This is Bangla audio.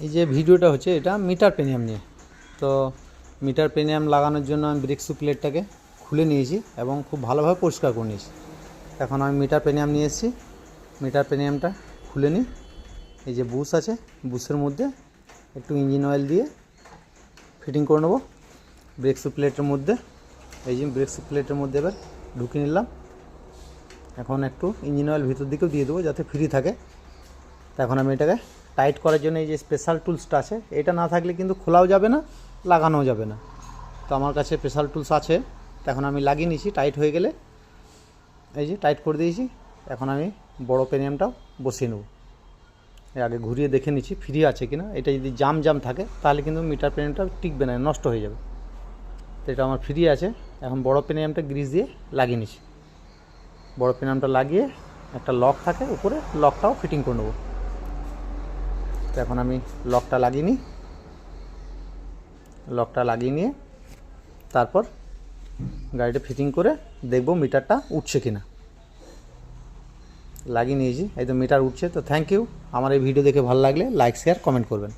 এই যে ভিডিওটা হচ্ছে এটা মিটার প্রিমিয়াম নিয়ে। তো মিটার প্রিমিয়াম লাগানোর জন্য আমি ব্রেক শু প্লেটটাকে খুলে নিয়েছি এবং খুব ভালোভাবে পরিষ্কার করে নিয়েছি। এখন আমি মিটার প্রিমিয়াম নিয়ে এসেছি। মিটার প্রিমিয়ামটা খুলে নিই। এই যে বুশ আছে, বুশের মধ্যে একটু ইঞ্জিন অয়েল দিয়ে ফিটিং করে নেব ব্রেক শু প্লেটের মধ্যে। এই যে ব্রেক শু প্লেটের মধ্যে এবার ঢুকিয়ে নিলাম। এখন একটু ইঞ্জিন অয়েল ভিতর দিকেও দিয়ে দেবো যাতে ফ্রি থাকে। তো এখন আমি এটাকে টাইট করার জন্য এই যে স্পেশাল টুলসটা আছে, এটা না থাকলে কিন্তু খোলাও যাবে না, লাগানোও যাবে না। তো আমার কাছে স্পেশাল টুলস আছে। তো এখন আমি লাগিয়ে নিয়েছি। টাইট হয়ে গেলে এই যে টাইট করে দিয়েছি। এখন আমি বড় প্রিমিয়ামটাও বসিয়ে নেব। এর আগে ঘুরিয়ে দেখে নিচ্ছি ফ্রি আছে কিনা। এটা যদি জাম থাকে তাহলে কিন্তু মিটার প্রিমিয়ামটা টিকবে না, নষ্ট হয়ে যাবে। তো এটা আমার ফ্রি আছে। এখন বড় প্রিমিয়ামটা গ্রিস দিয়ে লাগিয়ে নিচ্ছি। বড় প্রিমিয়ামটা লাগিয়ে একটা লক থাকে উপরে, লকটাও ফিটিং করে নেব। তো এখন আমি লকটা লাগিয়ে নিই। লকটা লাগিয়ে নিয়ে তারপর গাড়িটা ফিটিং করে দেখব মিটারটা উঠছে কিনা। লাগিয়ে নিয়েছি, এই তো মিটার উঠছে। তো থ্যাংক ইউ। আমার এই ভিডিও দেখে ভালো লাগলে লাইক শেয়ার কমেন্ট করবেন।